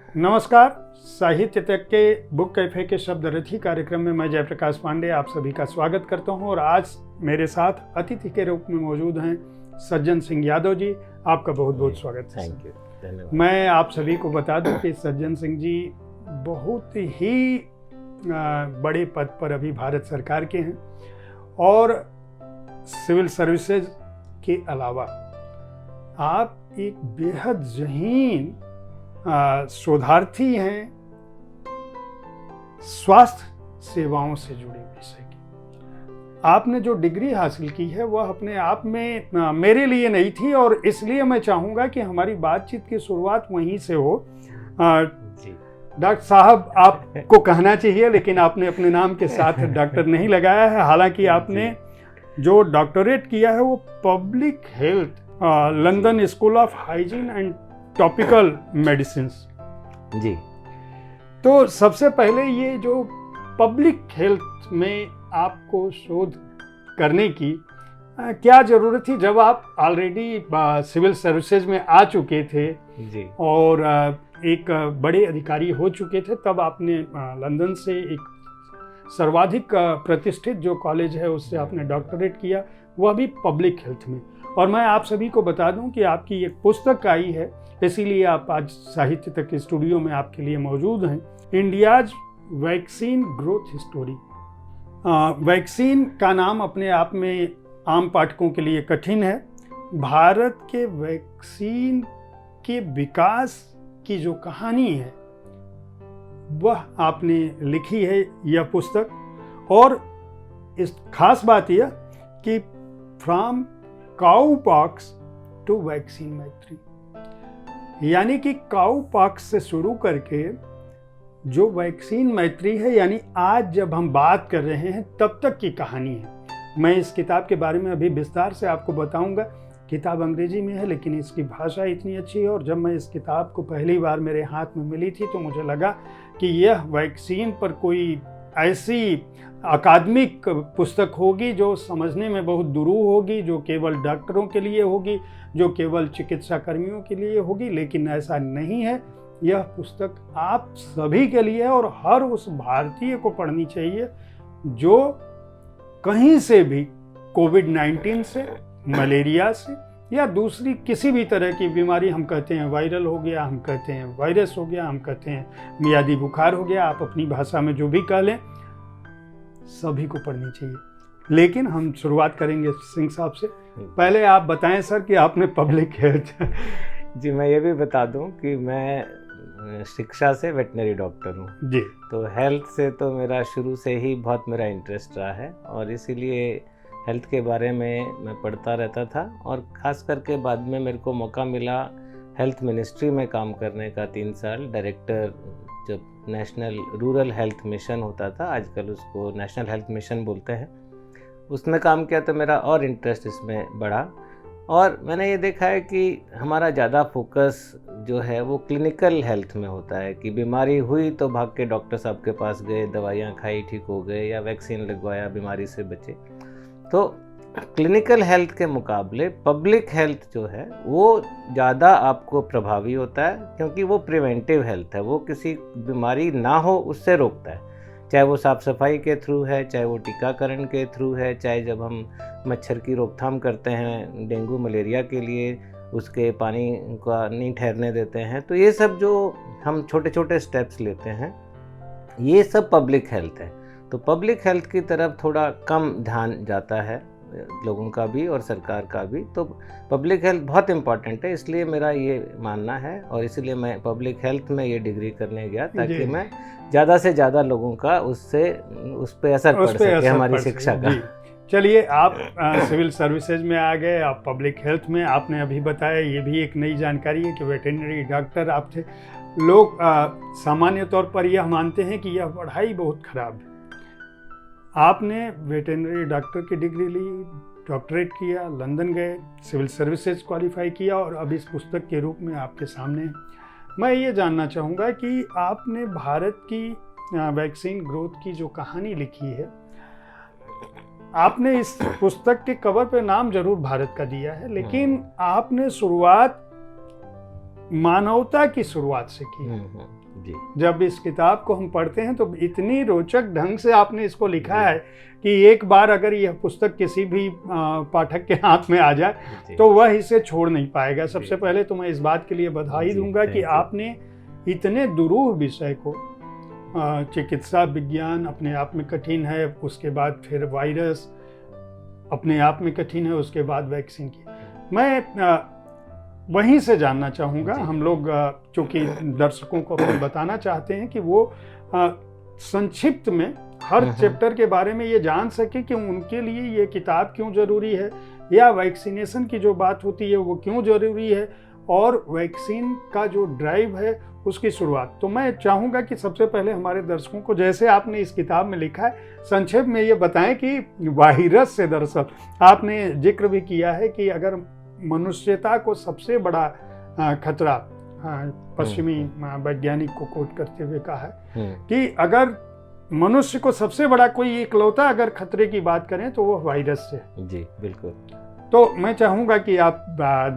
नमस्कार। साहित्य तक के बुक कैफे के शब्द रथी कार्यक्रम में मैं जयप्रकाश पांडे आप सभी का स्वागत करता हूं और आज मेरे साथ अतिथि के रूप में मौजूद हैं सज्जन सिंह यादव जी। आपका बहुत बहुत स्वागत है। थैंक यू, धन्यवाद। मैं आप सभी को बता दूं कि सज्जन सिंह जी बहुत ही बड़े पद पर अभी भारत सरकार के हैं और सिविल सर्विसेज के अलावा आप एक बेहद ज़हीन शोधार्थी हैं स्वास्थ्य सेवाओं से जुड़े विषय की। आपने जो डिग्री हासिल की है वह अपने आप में मेरे लिए नहीं थी और इसलिए मैं चाहूँगा कि हमारी बातचीत की शुरुआत वहीं से हो। डॉक्टर साहब आपको कहना चाहिए, लेकिन आपने अपने नाम के साथ डॉक्टर नहीं लगाया है। हालांकि आपने जो डॉक्टरेट किया है वो public health London school of hygiene and topical medicine ji. तो सबसे पहले ये जो पब्लिक हेल्थ में आपको शोध करने की क्या ज़रूरत थी जब आप ऑलरेडी सिविल सर्विसेज में आ चुके थे जी और एक बड़े अधिकारी हो चुके थे? तब आपने लंदन से एक सर्वाधिक प्रतिष्ठित जो कॉलेज है उससे आपने डॉक्टरेट किया, वह भी पब्लिक हेल्थ में। और मैं आप सभी को बता दूं कि आपकी एक पुस्तक आई है, इसीलिए आप आज साहित्य तक स्टूडियो में आपके लिए मौजूद हैं। India's vaccine growth story. Vaccine का नाम अपने आप में आम पाठकों के लिए कठिन है। भारत के वैक्सीन के विकास की जो कहानी है वह आपने लिखी है यह पुस्तक। और इस खास बात यह कि from cowpox to vaccine Maitri, यानी कि काऊ पॉक्स से शुरू करके जो वैक्सीन मैत्री है, यानी आज जब हम बात कर रहे हैं तब तक की कहानी है। मैं इस किताब के बारे में अभी विस्तार से आपको बताऊंगा। किताब अंग्रेजी में है लेकिन इसकी भाषा इतनी अच्छी है और जब मैं इस किताब को पहली बार मेरे हाथ में मिली थी तो मुझे लगा कि यह वैक्सीन पर कोई ऐसी अकादमिक पुस्तक होगी जो समझने में बहुत दुरूह होगी, जो केवल डॉक्टरों के लिए होगी, जो केवल चिकित्सा कर्मियों के लिए होगी, लेकिन ऐसा नहीं है। यह पुस्तक आप सभी के लिए है और हर उस भारतीय को पढ़नी चाहिए जो कहीं से भी कोविड-19 से, मलेरिया से या दूसरी किसी भी तरह की बीमारी, हम कहते हैं वायरल हो गया, हम कहते हैं वायरस हो गया, हम कहते हैं मियादी बुखार हो गया, आप अपनी भाषा में जो भी कह लें, सभी को पढ़नी चाहिए। लेकिन हम शुरुआत करेंगे सिंह साहब से। पहले आप बताएं सर कि आपने पब्लिक हेल्थ जी, मैं ये भी बता दूं कि मैं शिक्षा से वेटनरी डॉक्टर हूं जी। तो हेल्थ से तो मेरा शुरू से ही बहुत मेरा इंटरेस्ट रहा है और इसीलिए हेल्थ के बारे में मैं पढ़ता रहता था। और ख़ास करके बाद में मेरे को मौका मिला हेल्थ मिनिस्ट्री में काम करने का। 3 साल डायरेक्टर, जब नेशनल रूरल हेल्थ मिशन होता था, आजकल उसको नेशनल हेल्थ मिशन बोलते हैं, उसमें काम किया तो मेरा और इंटरेस्ट इसमें बढ़ा। और मैंने ये देखा है कि हमारा ज़्यादा फोकस जो है वो क्लिनिकल हेल्थ में होता है कि बीमारी हुई तो भाग के डॉक्टर साहब के पास गए, दवाइयाँ खाई, ठीक हो गए, या वैक्सीन लगवाया, बीमारी से बचे। तो क्लिनिकल हेल्थ के मुकाबले पब्लिक हेल्थ जो है वो ज़्यादा आपको प्रभावी होता है, क्योंकि वो प्रिवेंटिव हेल्थ है। वो किसी बीमारी ना हो उससे रोकता है, चाहे वो साफ़ सफाई के थ्रू है, चाहे वो टीकाकरण के थ्रू है, चाहे जब हम मच्छर की रोकथाम करते हैं डेंगू मलेरिया के लिए, उसके पानी का नहीं ठहरने देते हैं। तो ये सब जो हम छोटे छोटे स्टेप्स लेते हैं ये सब पब्लिक हेल्थ है। तो पब्लिक हेल्थ की तरफ थोड़ा कम ध्यान जाता है लोगों का भी और सरकार का भी। तो पब्लिक हेल्थ बहुत इम्पॉर्टेंट है, इसलिए मेरा ये मानना है और इसलिए मैं पब्लिक हेल्थ में ये डिग्री करने गया ताकि मैं ज़्यादा से ज़्यादा लोगों का उस पर असर पड़ सके, हमारी शिक्षा का। चलिए, आप सिविल सर्विसेज में आ गए, आप पब्लिक हेल्थ में। आपने अभी बताया, ये भी एक नई जानकारी है कि वेटरनरी डॉक्टर आप थे। लोग सामान्य तौर पर यह मानते हैं कि यह पढ़ाई बहुत खराब है। आपने वेटरनरी डॉक्टर की डिग्री ली, डॉक्टरेट किया, लंदन गए, सिविल सर्विसेज क्वालिफाई किया और अब इस पुस्तक के रूप में आपके सामने है। मैं ये जानना चाहूँगा कि आपने भारत की वैक्सीन ग्रोथ की जो कहानी लिखी है, आपने इस पुस्तक के कवर पे नाम जरूर भारत का दिया है, लेकिन आपने शुरुआत मानवता की शुरुआत से की। जी। जब इस किताब को हम पढ़ते हैं तो इतनी रोचक ढंग से आपने इसको लिखा है कि एक बार अगर यह पुस्तक किसी भी पाठक के हाथ में आ जाए तो वह इसे छोड़ नहीं पाएगा। सबसे पहले तो मैं इस बात के लिए बधाई दूंगा कि आपने इतने दुरूह विषय को, चिकित्सा विज्ञान अपने आप में कठिन है, उसके बाद फिर वायरस अपने आप में कठिन है, उसके बाद वैक्सीन की, मैं वहीं से जानना चाहूँगा। हम लोग चूँकि दर्शकों को अपन बताना चाहते हैं कि वो संक्षिप्त में हर चैप्टर के बारे में ये जान सके कि उनके लिए ये किताब क्यों ज़रूरी है, या वैक्सीनेशन की जो बात होती है वो क्यों ज़रूरी है, और वैक्सीन का जो ड्राइव है उसकी शुरुआत। तो मैं चाहूँगा कि सबसे पहले हमारे दर्शकों को, जैसे आपने इस किताब में लिखा है, संक्षेप में ये बताएं कि वायरस से, दरअसल आपने जिक्र भी किया है कि अगर मनुष्यता को सबसे बड़ा खतरा, पश्चिमी वैज्ञानिक को कोट करते हुए कहा है कि अगर मनुष्य को सबसे बड़ा कोई इकलौता अगर खतरे की बात करें तो वो वायरस से। जी बिल्कुल। तो मैं चाहूँगा कि आप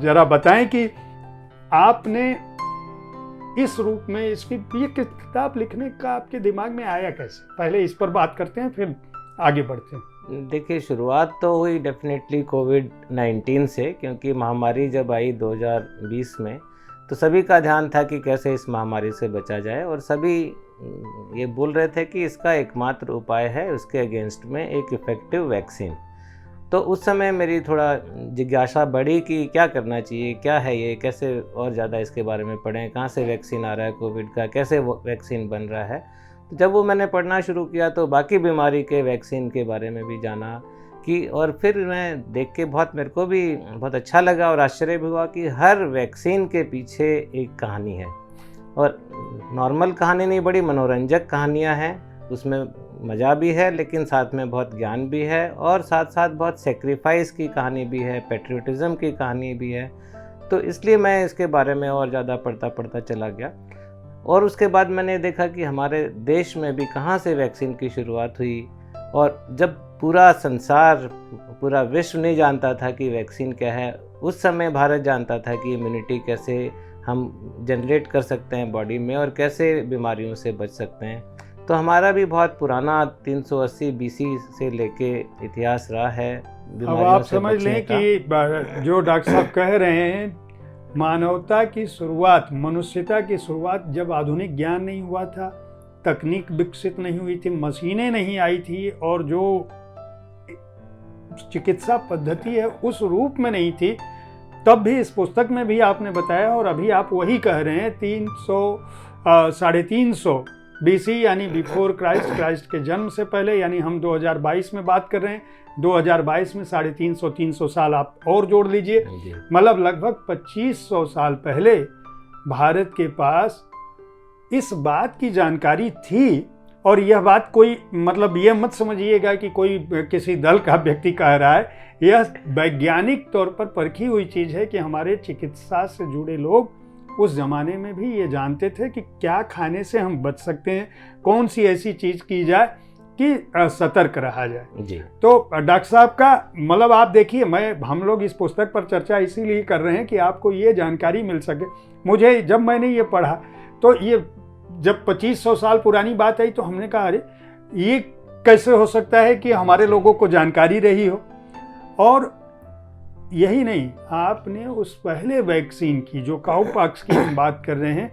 जरा बताएं कि आपने इस रूप में इसकी ये किताब लिखने का आपके दिमाग में आया कैसे? पहले इस पर बात करते हैं, फिर आगे बढ़ते हैं। देखिए, शुरुआत तो हुई डेफिनेटली कोविड-19 से, क्योंकि महामारी जब आई 2020 में तो सभी का ध्यान था कि कैसे इस महामारी से बचा जाए, और सभी ये बोल रहे थे कि इसका एकमात्र उपाय है उसके अगेंस्ट में एक इफ़ेक्टिव वैक्सीन। तो उस समय मेरी थोड़ा जिज्ञासा बढ़ी कि क्या करना चाहिए, क्या है ये, कैसे और ज़्यादा इसके बारे में पढ़ें, कहाँ से वैक्सीन आ रहा है कोविड का, कैसे वो वैक्सीन बन रहा है। तो जब वो मैंने पढ़ना शुरू किया तो बाकी बीमारी के वैक्सीन के बारे में भी जाना कि, और फिर मैं देख के मेरे को भी बहुत अच्छा लगा और आश्चर्य भी हुआ कि हर वैक्सीन के पीछे एक कहानी है, और नॉर्मल कहानी नहीं, बड़ी मनोरंजक कहानियाँ हैं, उसमें मज़ा भी है लेकिन साथ में बहुत ज्ञान भी है, और साथ साथ बहुत सेक्रीफाइस की कहानी भी है, पेट्रियोटिज़म की कहानी भी है। तो इसलिए मैं इसके बारे में और ज़्यादा पढ़ता चला गया, और उसके बाद मैंने देखा कि हमारे देश में भी कहाँ से वैक्सीन की शुरुआत हुई, और जब पूरा संसार, पूरा विश्व नहीं जानता था कि वैक्सीन क्या है, उस समय भारत जानता था कि इम्यूनिटी कैसे हम जनरेट कर सकते हैं बॉडी में और कैसे बीमारियों से बच सकते हैं। तो हमारा भी बहुत पुराना 380 BC से लेके इतिहास रहा है। अब आप समझ लें कि जो डॉक्टर साहब कह रहे हैं, मानवता की शुरुआत, मनुष्यता की शुरुआत जब आधुनिक ज्ञान नहीं हुआ था, तकनीक विकसित नहीं हुई थी, मशीनें नहीं आई थी, और जो चिकित्सा पद्धति है उस रूप में नहीं थी, तब भी इस पुस्तक में भी आपने बताया, और अभी आप वही कह रहे हैं, 350 BC यानी बिफोर क्राइस्ट के जन्म से पहले, यानी हम 2022 में बात कर रहे हैं, 2022 में 350 साल आप और जोड़ लीजिए, मतलब लगभग 2500 साल पहले भारत के पास इस बात की जानकारी थी। और यह बात कोई, मतलब ये मत समझिएगा कि कोई किसी दल का व्यक्ति कह रहा है, यह वैज्ञानिक तौर पर परखी हुई चीज़ है कि हमारे चिकित्सा से जुड़े लोग उस ज़माने में भी ये जानते थे कि क्या खाने से हम बच सकते हैं, कौन सी ऐसी चीज़ की जाए कि सतर्क रहा जाए जी। तो डॉक्टर साहब का मतलब आप देखिए, हम लोग इस पुस्तक पर चर्चा इसीलिए कर रहे हैं कि आपको ये जानकारी मिल सके। मुझे जब मैंने ये पढ़ा तो ये जब 2500 साल पुरानी बात आई तो हमने कहा, अरे ये कैसे हो सकता है कि हमारे लोगों को जानकारी रही हो। और यही नहीं, आपने उस पहले वैक्सीन की, जो काउपॉक्स की हम बात कर रहे हैं,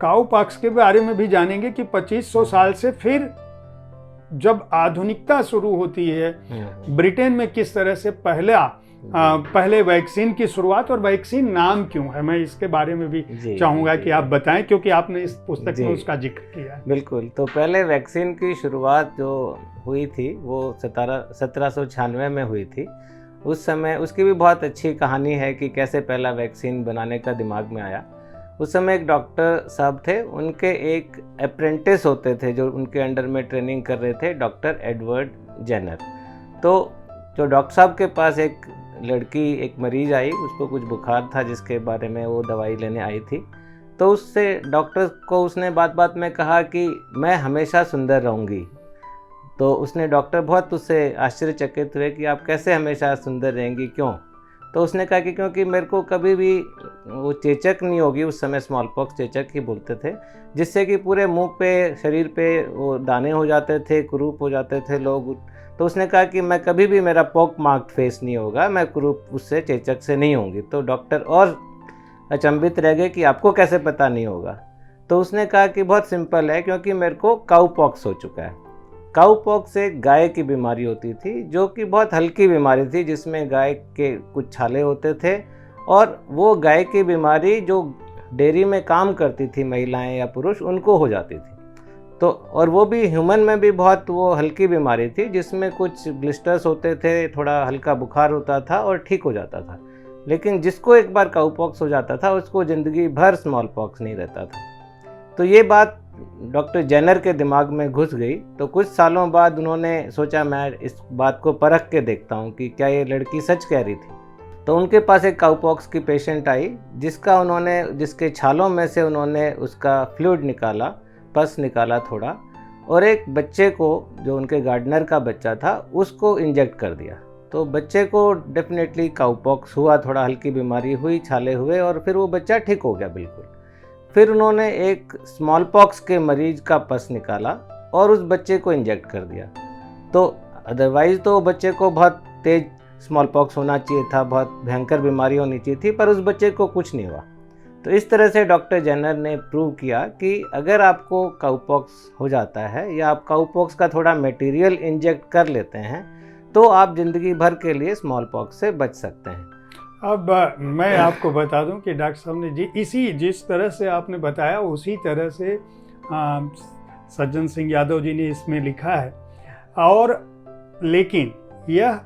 काउपॉक्स के बारे में भी जानेंगे कि 2500 साल से फिर जब आधुनिकता शुरू होती है, ब्रिटेन में किस तरह से पहले वैक्सीन की शुरुआत, और वैक्सीन नाम क्यों है, मैं इसके बारे में भी चाहूँगा कि आप बताएं, क्योंकि आपने इस पुस्तक में उसका जिक्र किया है। बिल्कुल। तो पहले वैक्सीन की शुरुआत जो हुई थी वो 1796 में हुई थी। उस समय उसकी भी बहुत अच्छी कहानी है कि कैसे पहला वैक्सीन बनाने का दिमाग में आया। उस समय एक डॉक्टर साहब थे, उनके एक अप्रेंटिस होते थे जो उनके अंडर में ट्रेनिंग कर रहे थे, डॉक्टर एडवर्ड जेनर। तो जो डॉक्टर साहब के पास एक लड़की, एक मरीज आई, उसको कुछ बुखार था जिसके बारे में वो दवाई लेने आई थी। तो उससे डॉक्टर को उसने बात बात में कहा कि मैं हमेशा सुंदर रहूँगी। तो उसने, डॉक्टर बहुत उससे आश्चर्यचकित हुए कि आप कैसे हमेशा सुंदर रहेंगी, क्यों? तो उसने कहा कि क्योंकि मेरे को कभी भी वो चेचक नहीं होगी, उस समय स्मॉल पॉक्स चेचक ही बोलते थे, जिससे कि पूरे मुंह पे, शरीर पे वो दाने हो जाते थे, कुरूप हो जाते थे लोग। तो उसने कहा कि मैं कभी भी, मेरा पॉक मार्क्ड फेस नहीं होगा, मैं कुरूप उससे, चेचक से नहीं होंगी। तो डॉक्टर और अचंभित रह गए कि आपको कैसे पता नहीं होगा। तो उसने कहा कि बहुत सिंपल है, क्योंकि मेरे को काऊ पॉक्स हो चुका है। काऊ पॉक्स एक गाय की बीमारी होती थी, जो कि बहुत हल्की बीमारी थी, जिसमें गाय के कुछ छाले होते थे, और वो गाय की बीमारी जो डेयरी में काम करती थी महिलाएं या पुरुष, उनको हो जाती थी। तो और वो भी ह्यूमन में भी बहुत वो हल्की बीमारी थी, जिसमें कुछ ब्लिस्टर्स होते थे, थोड़ा हल्का बुखार होता था और ठीक हो जाता था। लेकिन जिसको एक बार काऊ पॉक्स हो जाता था, उसको ज़िंदगी भर स्मॉल पॉक्स नहीं रहता था। तो ये बात डॉक्टर जेनर के दिमाग में घुस गई। तो कुछ सालों बाद उन्होंने सोचा मैं इस बात को परख के देखता हूँ कि क्या ये लड़की सच कह रही थी। तो उनके पास एक काऊ पॉक्स की पेशेंट आई, जिसके छालों में से उन्होंने उसका फ्लूइड निकाला, पस निकाला थोड़ा, और एक बच्चे को, जो उनके गार्डनर का बच्चा था, उसको इंजेक्ट कर दिया। तो बच्चे को डेफिनेटली काऊ पॉक्स हुआ, थोड़ा हल्की बीमारी हुई, छाले हुए, और फिर वो बच्चा ठीक हो गया बिल्कुल। फिर उन्होंने एक स्मॉल पॉक्स के मरीज का पस निकाला और उस बच्चे को इंजेक्ट कर दिया। तो अदरवाइज़ तो बच्चे को बहुत तेज स्मॉल पॉक्स होना चाहिए था, बहुत भयंकर बीमारी होनी चाहिए थी, पर उस बच्चे को कुछ नहीं हुआ। तो इस तरह से डॉक्टर जेनर ने प्रूव किया कि अगर आपको काऊ पॉक्स हो जाता है, या आप काऊ पॉक्स का थोड़ा मटेरियल इंजेक्ट कर लेते हैं, तो आप ज़िंदगी भर के लिए स्मॉल पॉक्स से बच सकते हैं। अब मैं आपको बता दूं कि डॉक्टर साहब ने जिस तरह से आपने बताया, उसी तरह से सज्जन सिंह यादव जी ने इसमें लिखा है। और लेकिन यह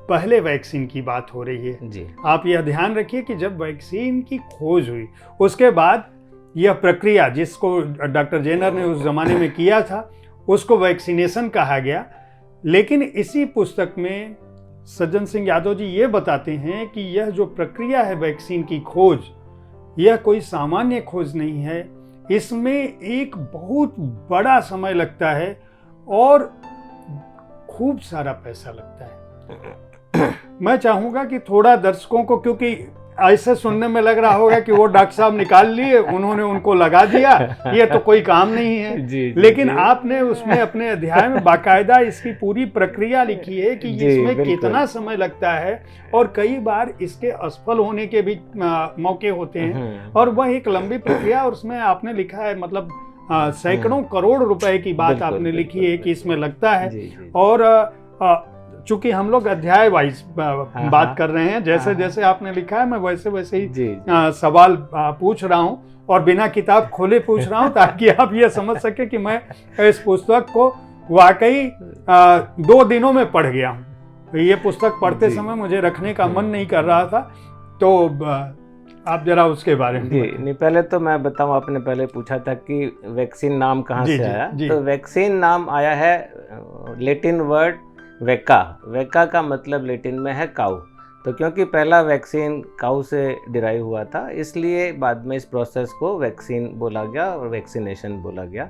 पहले वैक्सीन की बात हो रही है जी। आप यह ध्यान रखिए कि जब वैक्सीन की खोज हुई, उसके बाद यह प्रक्रिया जिसको डॉक्टर जेनर ने उस ज़माने में किया था, उसको वैक्सीनेशन कहा गया। लेकिन इसी पुस्तक में सज्जन सिंह यादव जी ये बताते हैं कि यह जो प्रक्रिया है वैक्सीन की खोज, यह कोई सामान्य खोज नहीं है। इसमें एक बहुत बड़ा समय लगता है और खूब सारा पैसा लगता है। मैं चाहूँगा कि थोड़ा दर्शकों को, क्योंकि ऐसे सुनने में लग रहा होगा कि वो डॉक्टर साहब निकाल लिए, उन्होंने उनको लगा दिया, ये तो कोई काम नहीं है। जी, लेकिन जी। आपने उसमें अपने अध्याय में बाकायदा इसकी पूरी प्रक्रिया लिखी है कि इसमें कितना समय लगता है, और कई बार इसके असफल होने के भी मौके होते हैं, और वह एक लंबी प्रक्रिया। और उसमें आपने लिखा है, मतलब सैकड़ों करोड़ रुपए की बात आपने लिखी है कि इसमें लगता है। और चूंकि हम लोग अध्याय वाइज बात कर रहे हैं, जैसे जैसे आपने लिखा है, मैं वैसे वैसे ही सवाल पूछ रहा हूं, और बिना किताब खोले पूछ रहा हूं, ताकि आप ये समझ सके कि मैं इस पुस्तक को वाकई 2 दिनों में पढ़ गया हूं। ये पुस्तक पढ़ते समय मुझे रखने का मन नहीं कर रहा था। तो आप जरा उसके बारे में नहीं, पहले तो मैं बताऊं, आपने पहले पूछा था कि वैक्सीन नाम कहाँ से आया। तो वैक्सीन नाम आया है लैटिन वर्ड वेका। वेका का मतलब लैटिन में है काऊ। तो क्योंकि पहला वैक्सीन काऊ से डिराइव हुआ था, इसलिए बाद में इस प्रोसेस को वैक्सीन बोला गया और वैक्सीनेशन बोला गया।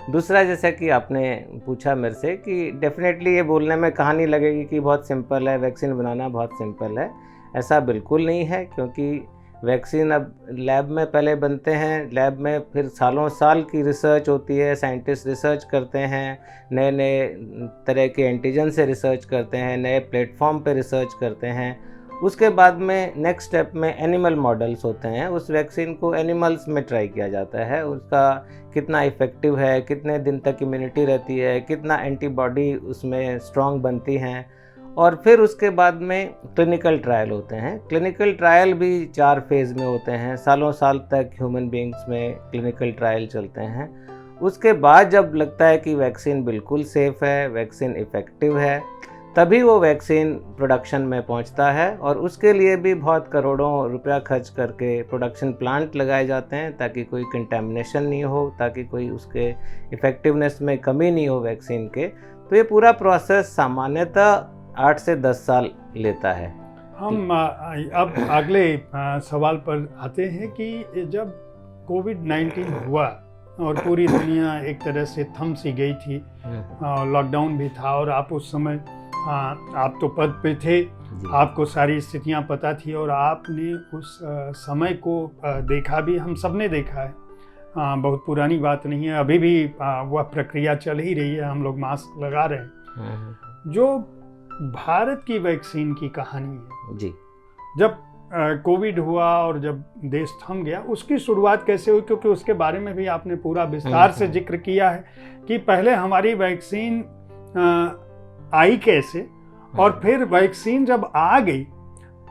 दूसरा, जैसे कि आपने पूछा मेरे से कि डेफिनेटली ये बोलने में कहानी लगेगी कि बहुत सिंपल है, वैक्सीन बनाना बहुत सिंपल है। ऐसा बिल्कुल नहीं है, क्योंकि वैक्सीन अब लैब में पहले बनते हैं, लैब में फिर सालों साल की रिसर्च होती है, साइंटिस्ट रिसर्च करते हैं, नए नए तरह के एंटीजन से रिसर्च करते हैं, नए प्लेटफॉर्म पे रिसर्च करते हैं। उसके बाद में नेक्स्ट स्टेप में एनिमल मॉडल्स होते हैं, उस वैक्सीन को एनिमल्स में ट्राई किया जाता है, उसका कितना इफ़ेक्टिव है, कितने दिन तक इम्यूनिटी रहती है, कितना एंटीबॉडी उसमें स्ट्रॉन्ग बनती हैं, और फिर उसके बाद में क्लिनिकल ट्रायल होते हैं। क्लिनिकल ट्रायल भी 4 फेज़ में होते हैं, सालों साल तक ह्यूमन बींग्स में क्लिनिकल ट्रायल चलते हैं। उसके बाद जब लगता है कि वैक्सीन बिल्कुल सेफ़ है, वैक्सीन इफ़ेक्टिव है, तभी वो वैक्सीन प्रोडक्शन में पहुंचता है, और उसके लिए भी बहुत करोड़ों रुपया खर्च करके प्रोडक्शन प्लांट लगाए जाते हैं, ताकि कोई कंटेमिनेशन नहीं हो, ताकि कोई उसके इफ़ेक्टिवनेस में कमी नहीं हो वैक्सीन के। तो ये पूरा प्रोसेस सामान्यतः 8 से 10 साल लेता है। हम अब अगले सवाल पर आते हैं कि जब कोविड-19 हुआ और पूरी दुनिया एक तरह से थम सी गई थी, लॉकडाउन भी था, और आप उस समय आप तो पद पे थे, आपको सारी स्थितियां पता थी और आपने उस समय को देखा भी, हम सब ने देखा है। बहुत पुरानी बात नहीं है, अभी भी वह प्रक्रिया चल ही रही है, हम लोग मास्क लगा रहे हैं। जो भारत की वैक्सीन की कहानी है जी, जब कोविड हुआ और जब देश थम गया, उसकी शुरुआत कैसे हुई, क्योंकि उसके बारे में भी आपने पूरा विस्तार से जिक्र किया है कि पहले हमारी वैक्सीन आई कैसे, और फिर वैक्सीन जब आ गई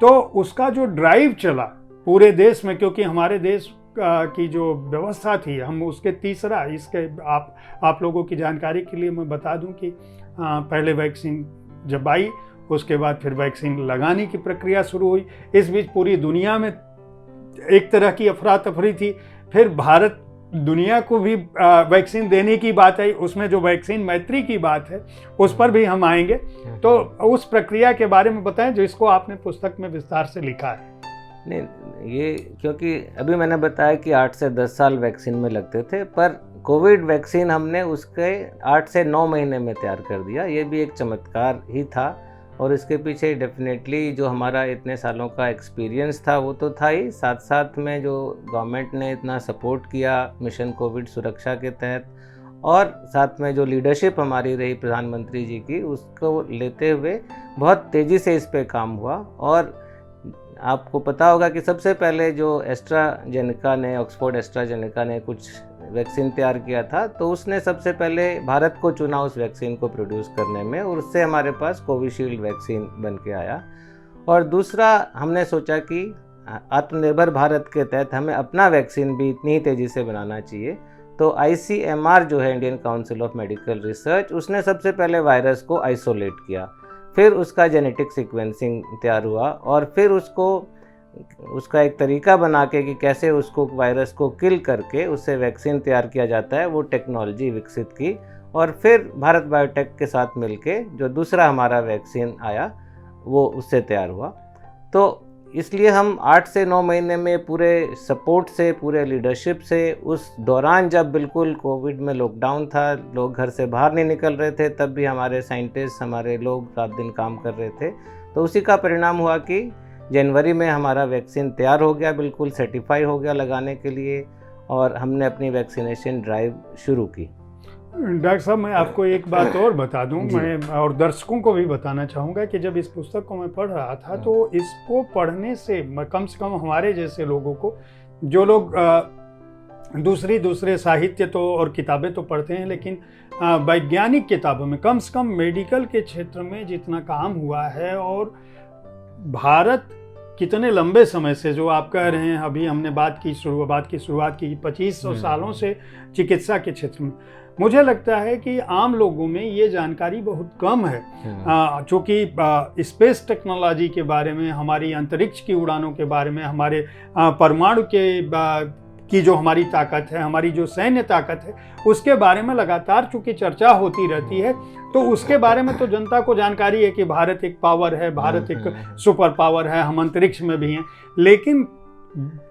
तो उसका जो ड्राइव चला पूरे देश में, क्योंकि हमारे देश की जो व्यवस्था थी, हम उसके तीसरा, इसके आप लोगों की जानकारी के लिए मैं बता दूं कि पहले वैक्सीन जब आई, उसके बाद फिर वैक्सीन लगाने की प्रक्रिया शुरू हुई। इस बीच पूरी दुनिया में एक तरह की अफरा तफरी थी। फिर भारत दुनिया को भी वैक्सीन देने की बात आई, उसमें जो वैक्सीन मैत्री की बात है उस पर भी हम आएंगे। तो उस प्रक्रिया के बारे में बताएं जिसको आपने पुस्तक में विस्तार से लिखा है। नहीं, ये क्योंकि अभी मैंने बताया कि 8 से 10 साल वैक्सीन में लगते थे, पर कोविड वैक्सीन हमने उसके 8 से 9 महीने में तैयार कर दिया। ये भी एक चमत्कार ही था, और इसके पीछे डेफिनेटली जो हमारा इतने सालों का एक्सपीरियंस था वो तो था ही, साथ साथ में जो गवर्नमेंट ने इतना सपोर्ट किया मिशन कोविड सुरक्षा के तहत, और साथ में जो लीडरशिप हमारी रही प्रधानमंत्री जी की, उसको लेते हुए बहुत तेज़ी से इस पे काम हुआ। और आपको पता होगा कि सबसे पहले जो एस्ट्राजेनेका ने, ऑक्सफोर्ड एस्ट्राजेनेका ने कुछ वैक्सीन तैयार किया था, तो उसने सबसे पहले भारत को चुना उस वैक्सीन को प्रोड्यूस करने में, और उससे हमारे पास कोविशील्ड वैक्सीन बन के आया। और दूसरा, हमने सोचा कि आत्मनिर्भर भारत के तहत हमें अपना वैक्सीन भी इतनी ही तेज़ी से बनाना चाहिए। तो ICMR जो है, Indian council of medical research, उसने सबसे पहले वायरस को आइसोलेट किया, फिर उसका जेनेटिक सीक्वेंसिंग तैयार हुआ, और फिर उसका एक तरीका बना के कि कैसे उसको वायरस को किल करके उससे वैक्सीन तैयार किया जाता है, वो टेक्नोलॉजी विकसित की। और फिर भारत बायोटेक के साथ मिलके जो दूसरा हमारा वैक्सीन आया वो उससे तैयार हुआ। तो इसलिए हम 8 से 9 महीने में पूरे सपोर्ट से, पूरे लीडरशिप से, उस दौरान जब बिल्कुल कोविड में लॉकडाउन था, लोग घर से बाहर नहीं निकल रहे थे, तब भी हमारे साइंटिस्ट, हमारे लोग रात दिन काम कर रहे थे। तो उसी का परिणाम हुआ कि जनवरी में हमारा वैक्सीन तैयार हो गया, बिल्कुल सर्टिफाई हो गया लगाने के लिए, और हमने अपनी वैक्सीनेशन ड्राइव शुरू की। डॉक्टर साहब, मैं आपको एक बात और बता दूं, मैं और दर्शकों को भी बताना चाहूँगा कि जब इस पुस्तक को मैं पढ़ रहा था तो इसको पढ़ने से कम हमारे जैसे लोगों को, जो लोग दूसरे साहित्य तो और किताबें तो पढ़ते हैं, लेकिन वैज्ञानिक किताबों में, कम से कम मेडिकल के क्षेत्र में जितना काम हुआ है, और भारत कितने लंबे समय से, जो आप कह रहे हैं, अभी हमने बात की शुरुआत की 2500 सालों से चिकित्सा के क्षेत्र में, मुझे लगता है कि आम लोगों में ये जानकारी बहुत कम है। चूँकि स्पेस टेक्नोलॉजी के बारे में, हमारी अंतरिक्ष की उड़ानों के बारे में, हमारे परमाणु की जो हमारी ताकत है, हमारी जो सैन्य ताकत है, उसके बारे में लगातार चूँकि चर्चा होती रहती है, तो उसके बारे में तो जनता को जानकारी है कि भारत एक पावर है, भारत एक सुपर पावर है, हम अंतरिक्ष में भी हैं। लेकिन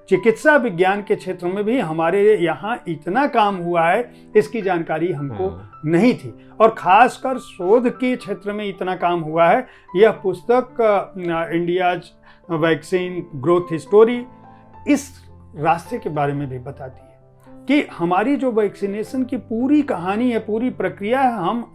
चिकित्सा विज्ञान के क्षेत्र में भी हमारे यहाँ इतना काम हुआ है, इसकी जानकारी हमको नहीं थी, और खासकर शोध के क्षेत्र में इतना काम हुआ है। यह पुस्तक इंडियाज वैक्सीन ग्रोथ स्टोरी इस रास्ते के बारे में भी बताती है कि हमारी जो वैक्सीनेशन की पूरी कहानी है, पूरी प्रक्रिया है। हम,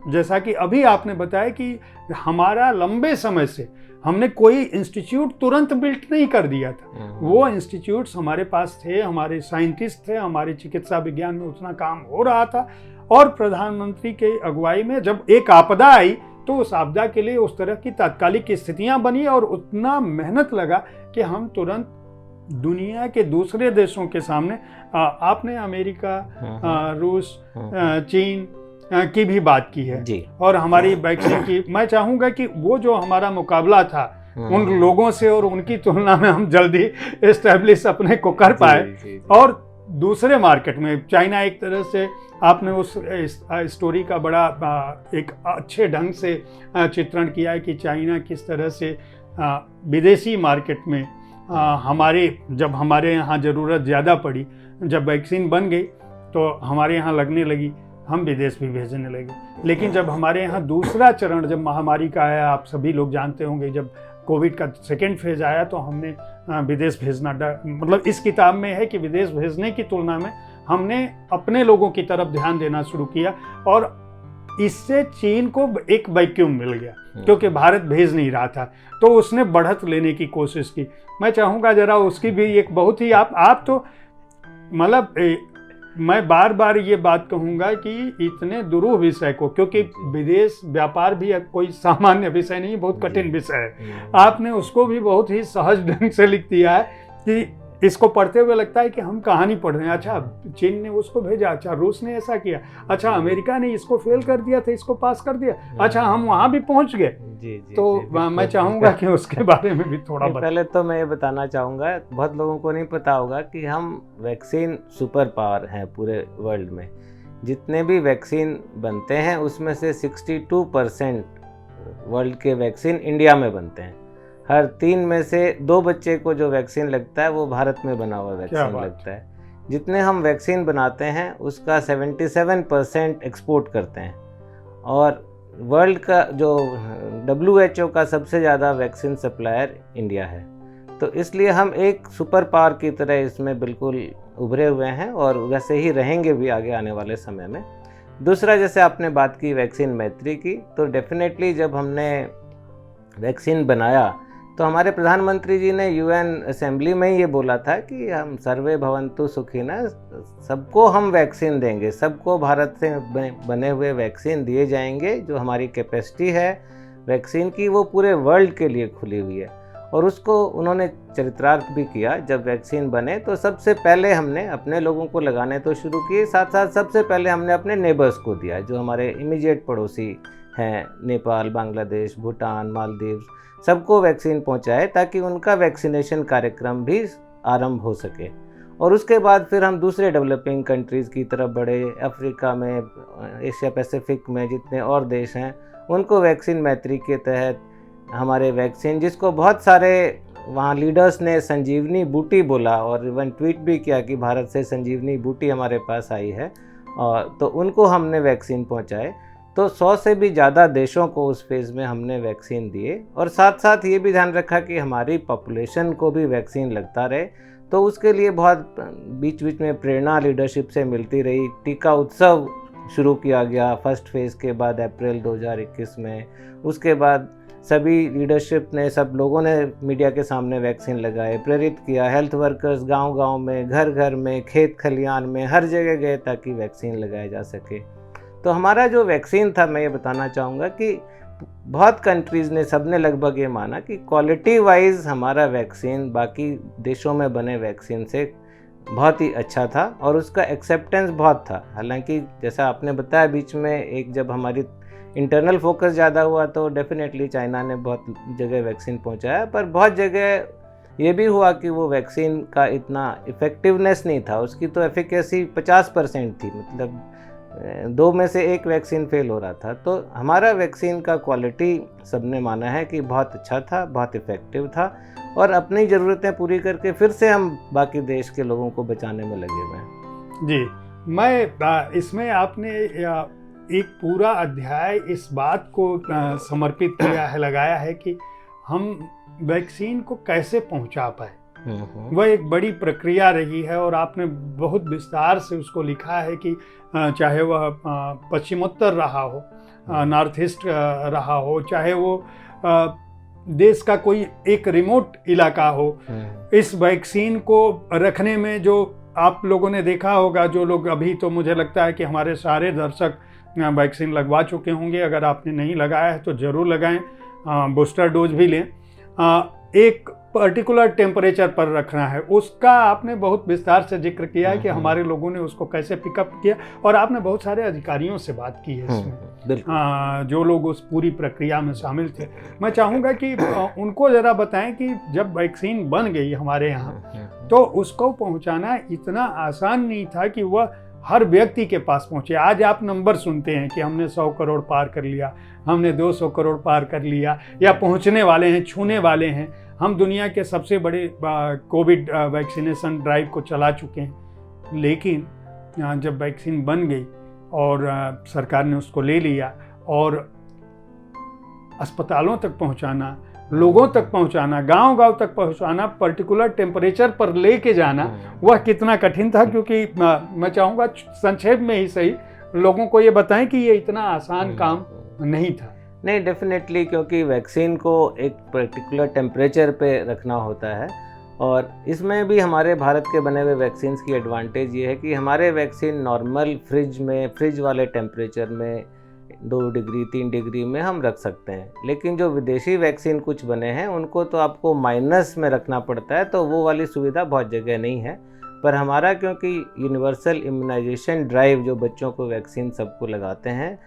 जैसा कि अभी आपने बताया कि हमारा लंबे समय से हमने कोई इंस्टीट्यूट तुरंत बिल्ट नहीं कर दिया था, वो इंस्टीट्यूट्स हमारे पास थे, हमारे साइंटिस्ट थे, हमारे चिकित्सा विज्ञान में उतना काम हो रहा था, और प्रधानमंत्री के अगुवाई में जब एक आपदा आई तो उस आपदा के लिए उस तरह की तात्कालिक स्थितियां बनी, और उतना मेहनत लगा कि हम तुरंत दुनिया के दूसरे देशों के सामने, आपने अमेरिका, रूस, चीन की भी बात की है जी। और हमारी वैक्सीन की, मैं चाहूँगा कि वो जो हमारा मुकाबला था उन लोगों से, और उनकी तुलना में हम जल्दी एस्टेब्लिश अपने को कर पाए। और दूसरे मार्केट में चाइना, एक तरह से आपने उस स्टोरी का बड़ा एक अच्छे ढंग से चित्रण किया है कि चाइना किस तरह से विदेशी मार्केट में जब हमारे यहाँ ज़रूरत ज़्यादा पड़ी, जब वैक्सीन बन गई तो हमारे यहाँ लगने लगी, हम विदेश भी भेजने लगे। लेकिन जब हमारे यहाँ दूसरा चरण जब महामारी का आया, आप सभी लोग जानते होंगे, जब कोविड का सेकेंड फेज आया तो हमने विदेश भेजना, मतलब इस किताब में है कि विदेश भेजने की तुलना में हमने अपने लोगों की तरफ ध्यान देना शुरू किया, और इससे चीन को एक वैक्यूम मिल गया क्योंकि भारत भेज नहीं रहा था, तो उसने बढ़त लेने की कोशिश की। मैं चाहूँगा जरा उसकी भी एक बहुत ही आप तो मतलब मैं बार बार ये बात कहूँगा कि इतने दुरूह विषय को, क्योंकि विदेश व्यापार भी कोई सामान्य विषय नहीं, बहुत कठिन विषय है, आपने उसको भी बहुत ही सहज ढंग से लिख दिया है कि इसको पढ़ते हुए लगता है कि हम कहानी पढ़ रहे हैं। अच्छा, चीन ने उसको भेजा, अच्छा रूस ने ऐसा किया, अच्छा अमेरिका ने इसको फेल कर दिया था, इसको पास कर दिया, अच्छा हम वहाँ भी पहुँच गए। तो मैं चाहूँगा कि उसके बारे में भी थोड़ा पहले तो मैं ये बताना चाहूँगा, बहुत लोगों को नहीं पता होगा कि हम वैक्सीन सुपर पावर हैं पूरे वर्ल्ड में। जितने भी वैक्सीन बनते हैं उसमें से 62% वर्ल्ड के वैक्सीन इंडिया में बनते हैं। हर 3 में से 2 बच्चे को जो वैक्सीन लगता है वो भारत में बना हुआ वैक्सीन लगता है। जितने हम वैक्सीन बनाते हैं उसका 77% एक्सपोर्ट करते हैं, और वर्ल्ड का जो WHO का सबसे ज़्यादा वैक्सीन सप्लायर इंडिया है। तो इसलिए हम एक सुपर पावर की तरह इसमें बिल्कुल उभरे हुए हैं और वैसे ही रहेंगे भी आगे आने वाले समय में। दूसरा, जैसे आपने बात की वैक्सीन मैत्री की, तो डेफिनेटली जब हमने वैक्सीन बनाया तो हमारे प्रधानमंत्री जी ने UN असेंबली में ये बोला था कि हम सर्वे भवन्तु सुखिनः, सबको हम वैक्सीन देंगे, सबको भारत से बने हुए वैक्सीन दिए जाएंगे। जो हमारी कैपेसिटी है वैक्सीन की वो पूरे वर्ल्ड के लिए खुली हुई है। और उसको उन्होंने चरितार्थ भी किया। जब वैक्सीन बने तो सबसे पहले हमने अपने लोगों को लगाने तो शुरू किए, साथ साथ सबसे पहले हमने अपने नेबर्स को दिया, जो हमारे इमीडिएट पड़ोसी हैं, नेपाल, बांग्लादेश, भूटान, मालदीव, सबको वैक्सीन पहुंचाए ताकि उनका वैक्सीनेशन कार्यक्रम भी आरंभ हो सके। और उसके बाद फिर हम दूसरे डेवलपिंग कंट्रीज़ की तरफ बढ़े, अफ्रीका में, एशिया पैसिफिक में जितने और देश हैं उनको वैक्सीन मैत्री के तहत हमारे वैक्सीन, जिसको बहुत सारे वहाँ लीडर्स ने संजीवनी बूटी बोला और इवन ट्वीट भी किया कि भारत से संजीवनी बूटी हमारे पास आई है, और तो उनको हमने वैक्सीन पहुँचाए। तो 100 से भी ज़्यादा देशों को उस फेज़ में हमने वैक्सीन दिए, और साथ साथ ये भी ध्यान रखा कि हमारी पॉपुलेशन को भी वैक्सीन लगता रहे। तो उसके लिए बहुत बीच बीच में प्रेरणा लीडरशिप से मिलती रही। टीका उत्सव शुरू किया गया फर्स्ट फेज़ के बाद अप्रैल 2021 में। उसके बाद सभी लीडरशिप ने, सब लोगों ने मीडिया के सामने वैक्सीन लगाए, प्रेरित किया। हेल्थ वर्कर्स गांव-गांव में, घर घर में, खेत खलियान में, हर जगह गए ताकि वैक्सीन लगाया जा सके। तो हमारा जो वैक्सीन था, मैं ये बताना चाहूँगा कि बहुत कंट्रीज़ ने, सब ने लगभग ये माना कि क्वालिटी वाइज हमारा वैक्सीन बाकी देशों में बने वैक्सीन से बहुत ही अच्छा था और उसका एक्सेप्टेंस बहुत था। हालांकि जैसा आपने बताया बीच में एक जब हमारी इंटरनल फोकस ज़्यादा हुआ तो डेफिनेटली चाइना ने बहुत जगह वैक्सीन पहुंचाया, पर बहुत जगह ये भी हुआ कि वो वैक्सीन का इतना इफ़ेक्टिवनेस नहीं था। उसकी तो एफिकेसी 50% थी, मतलब 2 में से 1 वैक्सीन फेल हो रहा था। तो हमारा वैक्सीन का क्वालिटी सबने माना है कि बहुत अच्छा था, बहुत इफ़ेक्टिव था, और अपनी ज़रूरतें पूरी करके फिर से हम बाकी देश के लोगों को बचाने में लगे हुए हैं। जी, मैं इसमें आपने एक पूरा अध्याय इस बात को समर्पित किया है, लगाया है कि हम वैक्सीन को कैसे पहुंचा पाए। वह एक बड़ी प्रक्रिया रही है और आपने बहुत विस्तार से उसको लिखा है कि चाहे वह पश्चिमोत्तर रहा हो, नॉर्थ ईस्ट रहा हो, चाहे वो देश का कोई एक रिमोट इलाका हो, इस वैक्सीन को रखने में जो आप लोगों ने देखा होगा, जो लोग अभी तो मुझे लगता है कि हमारे सारे दर्शक वैक्सीन लगवा चुके होंगे, अगर आपने नहीं लगाया है तो ज़रूर लगाएं, बूस्टर डोज भी लें। एक पर्टिकुलर टेम्परेचर पर रखना है, उसका आपने बहुत विस्तार से जिक्र किया है कि हमारे लोगों ने उसको कैसे पिकअप किया, और आपने बहुत सारे अधिकारियों से बात की है इसमें, जो लोग उस पूरी प्रक्रिया में शामिल थे। मैं चाहूँगा कि उनको ज़रा बताएं कि जब वैक्सीन बन गई हमारे यहाँ तो उसको पहुँचाना इतना आसान नहीं था कि वह हर व्यक्ति के पास पहुँचे। आज आप नंबर सुनते हैं कि हमने 100 करोड़ पार कर लिया, हमने 200 करोड़ पार कर लिया, या पहुँचने वाले हैं, छूने वाले हैं। हम दुनिया के सबसे बड़े कोविड वैक्सीनेशन ड्राइव को चला चुके हैं, लेकिन जब वैक्सीन बन गई और सरकार ने उसको ले लिया और अस्पतालों तक पहुंचाना, लोगों तक पहुंचाना, गांव-गांव तक पहुंचाना, पर्टिकुलर टेम्परेचर पर लेके जाना, वह कितना कठिन था। क्योंकि मैं चाहूँगा संक्षेप में ही सही लोगों को ये बताएं कि ये इतना आसान काम नहीं था। नहीं, डेफिनेटली, क्योंकि वैक्सीन को एक पर्टिकुलर टेम्परेचर पे रखना होता है और इसमें भी हमारे भारत के बने हुए वैक्सीन्स की एडवांटेज ये है कि हमारे वैक्सीन नॉर्मल फ्रिज वाले टेम्परेचर में 2 डिग्री 3 डिग्री में हम रख सकते हैं। लेकिन जो विदेशी वैक्सीन कुछ बने हैं उनको तो आपको माइनस में रखना पड़ता है, तो वो वाली सुविधा बहुत जगह नहीं है। पर हमारा क्योंकि यूनिवर्सल इम्यूनाइजेशन ड्राइव जो बच्चों को वैक्सीन सबको लगाते हैं,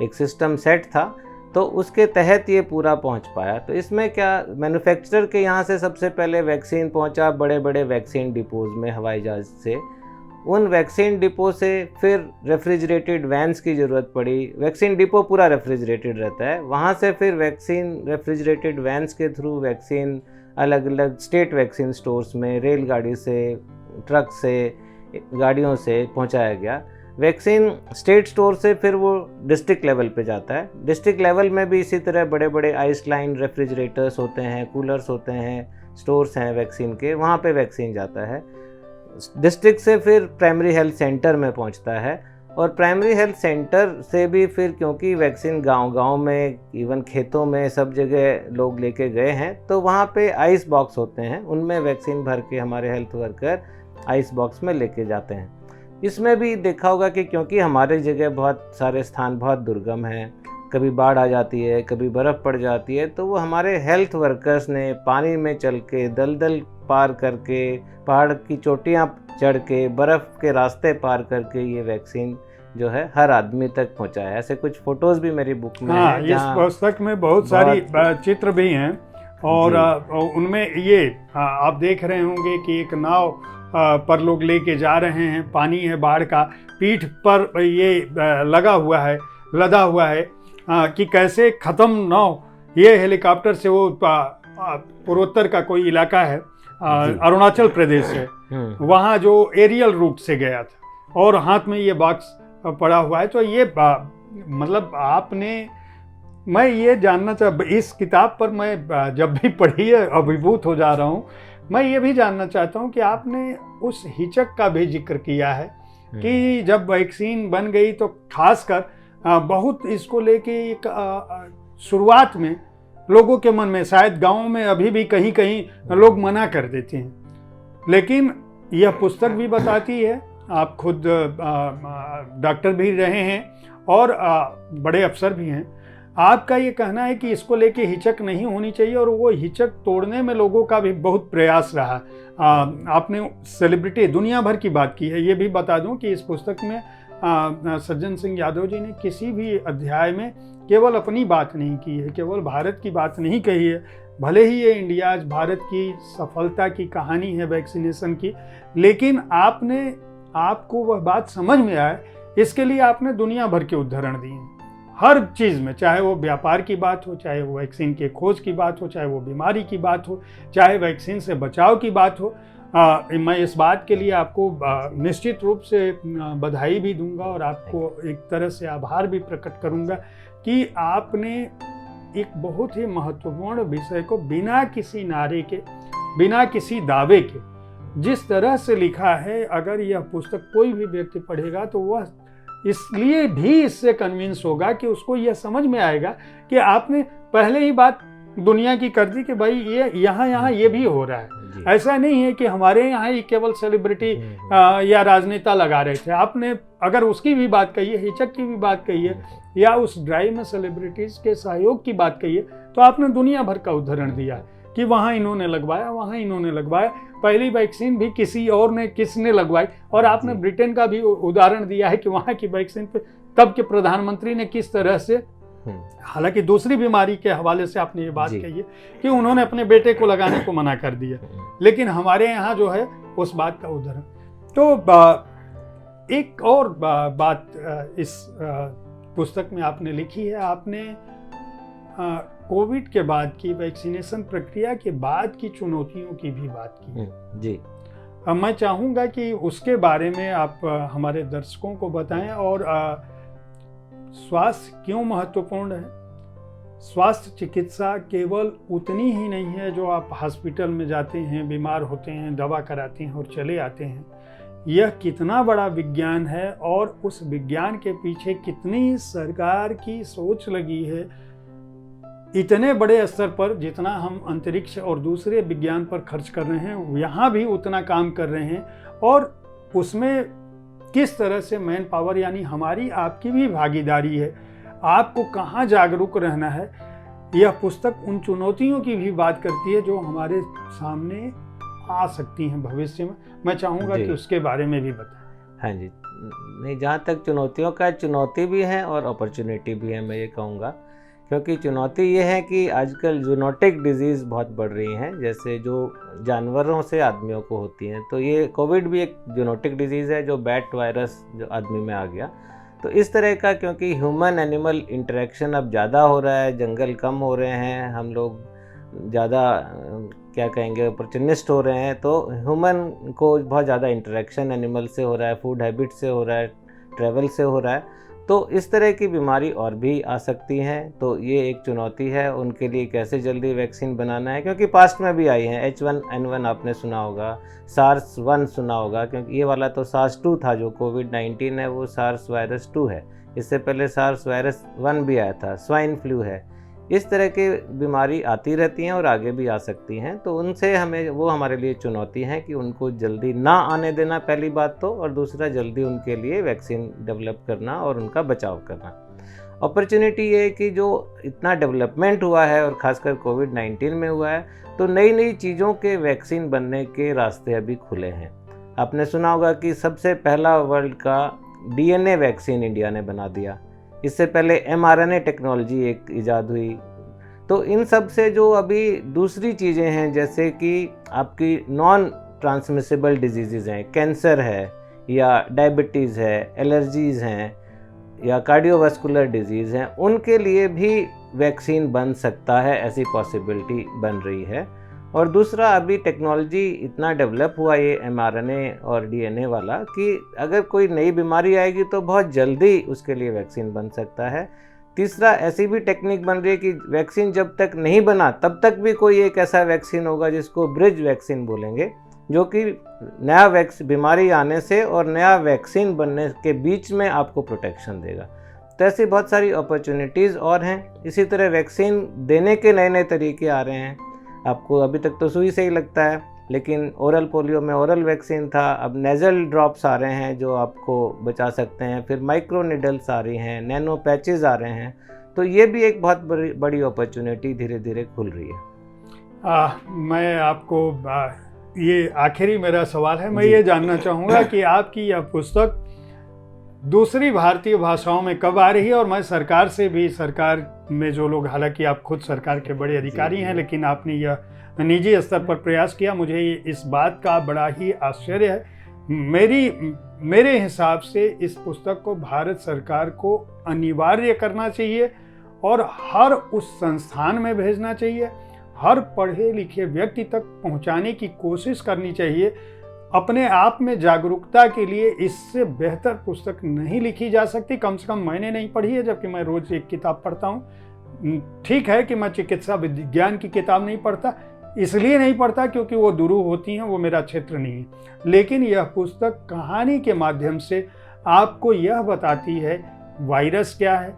एक सिस्टम सेट था, तो उसके तहत ये पूरा पहुंच पाया। तो इसमें क्या, मैन्युफैक्चरर के यहाँ से सबसे पहले वैक्सीन पहुंचा बड़े बड़े वैक्सीन डिपोज़ में हवाई जहाज़ से। उन वैक्सीन डिपो से फिर रेफ्रिजरेटेड वैन्स की ज़रूरत पड़ी। वैक्सीन डिपो पूरा रेफ्रिजरेटेड रहता है, वहाँ से फिर वैक्सीन रेफ्रिजरेटेड वैन्स के थ्रू वैक्सीन अलग अलग स्टेट वैक्सीन स्टोर्स में रेलगाड़ी से, ट्रक से, गाड़ियों से पहुँचाया गया। वैक्सीन स्टेट स्टोर से फिर वो डिस्ट्रिक्ट लेवल पे जाता है। डिस्ट्रिक्ट लेवल में भी इसी तरह बड़े बड़े आइस लाइन रेफ्रिजरेटर्स होते हैं, कूलर्स होते हैं, स्टोर्स हैं वैक्सीन के, वहाँ पे वैक्सीन जाता है। डिस्ट्रिक्ट से फिर प्राइमरी हेल्थ सेंटर में पहुँचता है और प्राइमरी हेल्थ सेंटर से भी फिर, क्योंकि वैक्सीन गांव-गांव में, इवन खेतों में, सब जगह लोग लेके गए हैं, तो वहाँ पे आइस बॉक्स होते हैं, उनमें वैक्सीन भर के हमारे हेल्थ वर्कर आइस बॉक्स में लेके जाते हैं। इसमें भी देखा होगा कि क्योंकि हमारे जगह बहुत सारे स्थान बहुत दुर्गम हैं, कभी बाढ़ आ जाती है, कभी बर्फ़ पड़ जाती है, तो वो हमारे हेल्थ वर्कर्स ने पानी में चल के, दलदल पार करके, पहाड़ की चोटियाँ चढ़ के, बर्फ़ के रास्ते पार करके ये वैक्सीन जो है हर आदमी तक पहुँचाया है। ऐसे कुछ फ़ोटोज़ भी मेरी बुक में हैं। इस पुस्तक में बहुत सारी चित्र भी हैं और उनमें ये आप देख रहे होंगे कि एक नाव पर लोग लेके जा रहे हैं, पानी है बाढ़ का, पीठ पर ये लगा हुआ है, लदा हुआ है कि कैसे ख़त्म नाव, ये हेलीकॉप्टर से वो पूर्वोत्तर का कोई इलाका है, अरुणाचल प्रदेश है, वहाँ जो एरियल रूट से गया था और हाथ में ये बॉक्स पड़ा हुआ है। तो ये मतलब आपने, मैं ये जानना इस किताब पर मैं जब भी पढ़ी है अभिभूत हो जा रहा हूँ। मैं ये भी जानना चाहता हूँ कि आपने उस हिचक का भी जिक्र किया है कि जब वैक्सीन बन गई तो खासकर बहुत इसको लेके एक शुरुआत में लोगों के मन में, शायद गाँव में अभी भी कहीं कहीं लोग मना कर देते हैं, लेकिन यह पुस्तक भी बताती है, आप खुद डॉक्टर भी रहे हैं और बड़े अफसर भी हैं, आपका ये कहना है कि इसको लेके हिचक नहीं होनी चाहिए और वो हिचक तोड़ने में लोगों का भी बहुत प्रयास रहा। आपने सेलिब्रिटी दुनिया भर की बात की है। ये भी बता दूं कि इस पुस्तक में सज्जन सिंह यादव जी ने किसी भी अध्याय में केवल अपनी बात नहीं की है, केवल भारत की बात नहीं कही है। भले ही ये इंडिया आज भारत की सफलता की कहानी है वैक्सीनेशन की, लेकिन आपको वह बात समझ में आए, इसके लिए आपने दुनिया भर के उदाहरण दिए हैं हर चीज़ में, चाहे वो व्यापार की बात हो, चाहे वो वैक्सीन के खोज की बात हो, चाहे वो बीमारी की बात हो, चाहे वैक्सीन से बचाव की बात हो। मैं इस बात के लिए आपको निश्चित रूप से बधाई भी दूंगा और आपको एक तरह से आभार भी प्रकट करूंगा कि आपने एक बहुत ही महत्वपूर्ण विषय को बिना किसी नारे के, बिना किसी दावे के, जिस तरह से लिखा है, अगर यह पुस्तक कोई भी व्यक्ति पढ़ेगा तो वह इसलिए भी इससे कन्विंस होगा कि उसको यह समझ में आएगा कि आपने पहले ही बात दुनिया की कर दी कि भाई ये यहाँ ये भी हो रहा है। ऐसा नहीं है कि हमारे यहाँ ही केवल सेलिब्रिटी या राजनेता लगा रहे थे। आपने अगर उसकी भी बात कही है, हिचक की भी बात कही है, या उस ड्राइव में सेलिब्रिटीज़ के सहयोग की बात कही है, तो आपने दुनिया भर का उदाहरण दिया है कि वहाँ इन्होंने लगवाया, वहाँ इन्होंने लगवाया। पहली वैक्सीन भी किसी और ने किसने लगवाई, और आपने ब्रिटेन का भी उदाहरण दिया है कि वहाँ की वैक्सीन पे तब के प्रधानमंत्री ने किस तरह से, हालांकि दूसरी बीमारी के हवाले से आपने ये बात कही है कि उन्होंने अपने बेटे को लगाने को मना कर दिया, लेकिन हमारे यहाँ जो है उस बात का उदाहरण। तो एक और बात इस पुस्तक में आपने लिखी है, आपने कोविड के बाद की वैक्सीनेशन प्रक्रिया के बाद की चुनौतियों की भी बात की जी। मैं चाहूँगा कि उसके बारे में आप हमारे दर्शकों को बताएं और स्वास्थ्य क्यों महत्वपूर्ण है। स्वास्थ्य चिकित्सा केवल उतनी ही नहीं है जो आप हॉस्पिटल में जाते हैं, बीमार होते हैं, दवा कराते हैं और चले आते हैं। यह कितना बड़ा विज्ञान है और उस विज्ञान के पीछे कितनी सरकार की सोच लगी है। इतने बड़े स्तर पर जितना हम अंतरिक्ष और दूसरे विज्ञान पर खर्च कर रहे हैं, यहाँ भी उतना काम कर रहे हैं। और उसमें किस तरह से मैन पावर यानी हमारी आपकी भी भागीदारी है। आपको कहाँ जागरूक रहना है। यह पुस्तक उन चुनौतियों की भी बात करती है जो हमारे सामने आ सकती हैं भविष्य में। मैं चाहूँगा कि उसके बारे में भी बताएं। हाँ जी, नहीं, जहाँ तक चुनौतियों का, चुनौती भी है और अपॉर्चुनिटी भी है, मैं ये कहूँगा। क्योंकि चुनौती ये है कि आजकल जूनोटिक डिजीज़ बहुत बढ़ रही हैं, जैसे जो जानवरों से आदमियों को होती हैं। तो ये कोविड भी एक जूनोटिक डिजीज़ है, जो बैट वायरस जो आदमी में आ गया। तो इस तरह का, क्योंकि ह्यूमन एनिमल इंटरेक्शन अब ज़्यादा हो रहा है, जंगल कम हो रहे हैं, हम लोग ज़्यादा क्या कहेंगे अपॉर्चुनिस्ट हो रहे हैं, तो ह्यूमन को बहुत ज़्यादा इंटरेक्शन एनिमल से हो रहा है, फूड हैबिट से हो रहा है, ट्रैवल से हो रहा है। तो इस तरह की बीमारी और भी आ सकती हैं। तो ये एक चुनौती है, उनके लिए कैसे जल्दी वैक्सीन बनाना है। क्योंकि पास्ट में भी आई हैं, H1N1 आपने सुना होगा, SARS-1 सुना होगा, क्योंकि ये वाला तो SARS-2 था, जो कोविड-19 है वो SARS वायरस 2 है। इससे पहले SARS वायरस 1 भी आया था, स्वाइन फ्लू है। इस तरह की बीमारी आती रहती हैं और आगे भी आ सकती हैं। तो उनसे हमें, वो हमारे लिए चुनौती है कि उनको जल्दी ना आने देना, पहली बात तो, और दूसरा जल्दी उनके लिए वैक्सीन डेवलप करना और उनका बचाव करना। अपॉर्चुनिटी ये है कि जो इतना डेवलपमेंट हुआ है और ख़ासकर कोविड-19 में हुआ है, तो नई नई चीज़ों के वैक्सीन बनने के रास्ते अभी खुले हैं। आपने सुना होगा कि सबसे पहला वर्ल्ड का DNA वैक्सीन इंडिया ने बना दिया। इससे पहले mRNA टेक्नोलॉजी एक ईजाद हुई। तो इन सब से जो अभी दूसरी चीज़ें हैं, जैसे कि आपकी नॉन ट्रांसमिसिबल डिजीज़ हैं, कैंसर है या डायबिटीज़ है, एलर्जीज़ हैं या कार्डियोवास्कुलर डिजीज़ हैं, उनके लिए भी वैक्सीन बन सकता है, ऐसी पॉसिबिलिटी बन रही है। और दूसरा, अभी टेक्नोलॉजी इतना डेवलप हुआ ये mRNA और DNA वाला, कि अगर कोई नई बीमारी आएगी तो बहुत जल्दी उसके लिए वैक्सीन बन सकता है। तीसरा, ऐसी भी टेक्निक बन रही है कि वैक्सीन जब तक नहीं बना तब तक भी कोई एक ऐसा वैक्सीन होगा जिसको ब्रिज वैक्सीन बोलेंगे, जो कि नया बीमारी आने से और नया वैक्सीन बनने के बीच में आपको प्रोटेक्शन देगा। तो ऐसी बहुत सारी अपॉर्चुनिटीज़ और हैं। इसी तरह वैक्सीन देने के नए नए तरीके आ रहे हैं। आपको अभी तक तो सुई से ही लगता है, लेकिन ओरल पोलियो में ओरल वैक्सीन था, अब नेज़ल ड्रॉप्स आ रहे हैं जो आपको बचा सकते हैं, फिर माइक्रो निडल्स आ रही हैं, नैनो पैचेस आ रहे हैं। तो ये भी एक बहुत बड़ी अपॉर्चुनिटी धीरे धीरे खुल रही है। मैं आपको ये आखिरी मेरा सवाल है, मैं ये जानना चाहूँगा कि आपकी यह पुस्तक दूसरी भारतीय भाषाओं में कब आ रही है। और मैं सरकार से भी, सरकार में जो लोग, हालांकि आप खुद सरकार के बड़े अधिकारी हैं, लेकिन आपने यह निजी स्तर पर प्रयास किया, मुझे इस बात का बड़ा ही आश्चर्य है। मेरे हिसाब से इस पुस्तक को भारत सरकार को अनिवार्य करना चाहिए और हर उस संस्थान में भेजना चाहिए, हर पढ़े लिखे व्यक्ति तक पहुंचाने की कोशिश करनी चाहिए। अपने आप में जागरूकता के लिए इससे बेहतर पुस्तक नहीं लिखी जा सकती। कम से कम मैंने नहीं पढ़ी है, जबकि मैं रोज एक किताब पढ़ता हूँ। ठीक है कि मैं चिकित्सा विज्ञान की किताब नहीं पढ़ता, इसलिए नहीं पढ़ता क्योंकि वो दुरूह होती हैं, वो मेरा क्षेत्र नहीं है। लेकिन यह पुस्तक कहानी के माध्यम से आपको यह बताती है वायरस क्या है,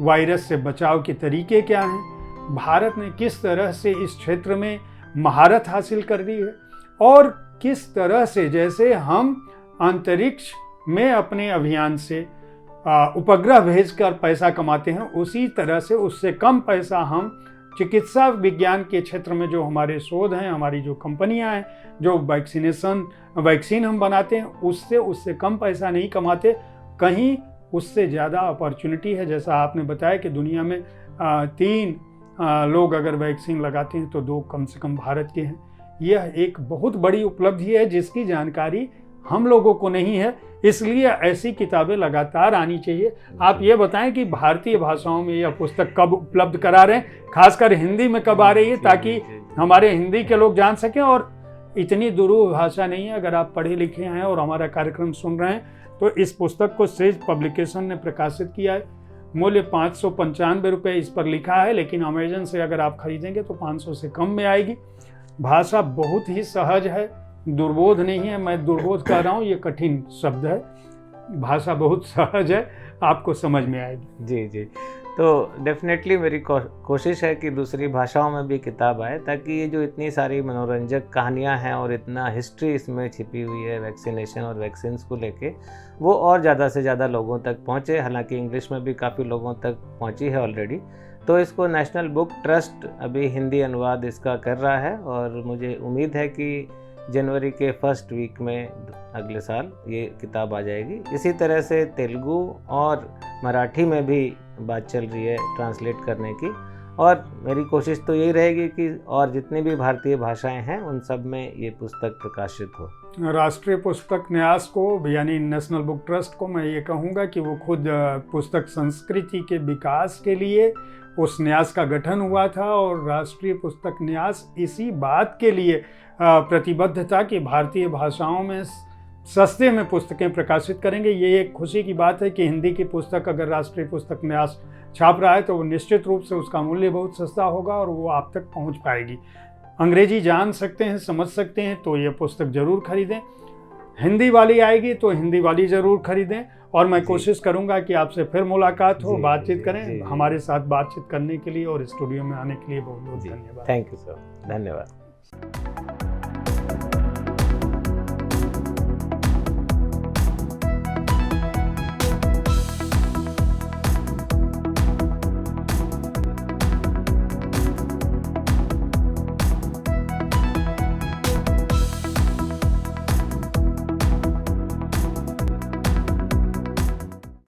वायरस से बचाव के तरीके क्या हैं, भारत ने किस तरह से इस क्षेत्र में महारत हासिल कर ली है, और किस तरह से, जैसे हम अंतरिक्ष में अपने अभियान से उपग्रह भेजकर पैसा कमाते हैं, उसी तरह से उससे कम पैसा हम चिकित्सा विज्ञान के क्षेत्र में जो हमारे शोध हैं, हमारी जो कंपनियां हैं, जो वैक्सीन हम बनाते हैं, उससे कम पैसा नहीं कमाते, कहीं उससे ज़्यादा अपॉर्चुनिटी है। जैसा आपने बताया कि दुनिया में 3 लोग अगर वैक्सीन लगाते हैं तो 2 कम से कम भारत के हैं। यह एक बहुत बड़ी उपलब्धि है जिसकी जानकारी हम लोगों को नहीं है, इसलिए ऐसी किताबें लगातार आनी चाहिए। आप ये बताएं कि भारतीय भाषाओं में यह पुस्तक कब उपलब्ध करा रहे हैं, खासकर हिंदी में कब आ रही है, ताकि हमारे हिंदी के लोग जान सकें। और इतनी दुरूह भाषा नहीं है, अगर आप पढ़े लिखे हैं और हमारा कार्यक्रम सुन रहे हैं तो इस पुस्तक को सेज पब्लिकेशन ने प्रकाशित किया है। मूल्य 595 रुपये इस पर लिखा है, लेकिन अमेजन से अगर आप खरीदेंगे तो 500 से कम में आएगी। भाषा बहुत ही सहज है, दुर्बोध नहीं है। मैं दुर्बोध कह रहा हूँ, ये कठिन शब्द है। भाषा बहुत सहज है, आपको समझ में आएगी। जी जी, तो डेफिनेटली मेरी कोशिश है कि दूसरी भाषाओं में भी किताब आए, ताकि ये जो इतनी सारी मनोरंजक कहानियाँ हैं और इतना हिस्ट्री इसमें छिपी हुई है वैक्सीनेशन और वैक्सीन्स को लेके, वो और ज़्यादा से ज़्यादा लोगों तक पहुँचे। हालांकि इंग्लिश में भी काफ़ी लोगों तक पहुँची है ऑलरेडी। तो इसको नेशनल बुक ट्रस्ट अभी हिंदी अनुवाद इसका कर रहा है, और मुझे उम्मीद है कि जनवरी के फर्स्ट वीक में अगले साल ये किताब आ जाएगी। इसी तरह से तेलुगु और मराठी में भी बात चल रही है ट्रांसलेट करने की, और मेरी कोशिश तो यही रहेगी कि और जितनी भी भारतीय भाषाएं हैं उन सब में ये पुस्तक प्रकाशित हो। राष्ट्रीय पुस्तक न्यास को यानी नेशनल बुक ट्रस्ट को मैं ये कहूँगा कि वो खुद पुस्तक संस्कृति के विकास के लिए उस न्यास का गठन हुआ था, और राष्ट्रीय पुस्तक न्यास इसी बात के लिए प्रतिबद्ध था कि भारतीय भाषाओं में सस्ते में पुस्तकें प्रकाशित करेंगे। ये एक खुशी की बात है कि हिंदी की पुस्तक अगर राष्ट्रीय पुस्तक न्यास छाप रहा है तो वो निश्चित रूप से उसका मूल्य बहुत सस्ता होगा और वो आप तक पहुंच पाएगी। अंग्रेजी जान सकते हैं, समझ सकते हैं तो ये पुस्तक ज़रूर खरीदें। हिंदी वाली आएगी तो हिंदी वाली ज़रूर खरीदें, और मैं कोशिश करूंगा कि आपसे फिर मुलाकात हो, बातचीत करें। हमारे साथ बातचीत करने के लिए और स्टूडियो में आने के लिए बहुत बहुत धन्यवाद। थैंक यू सर, धन्यवाद।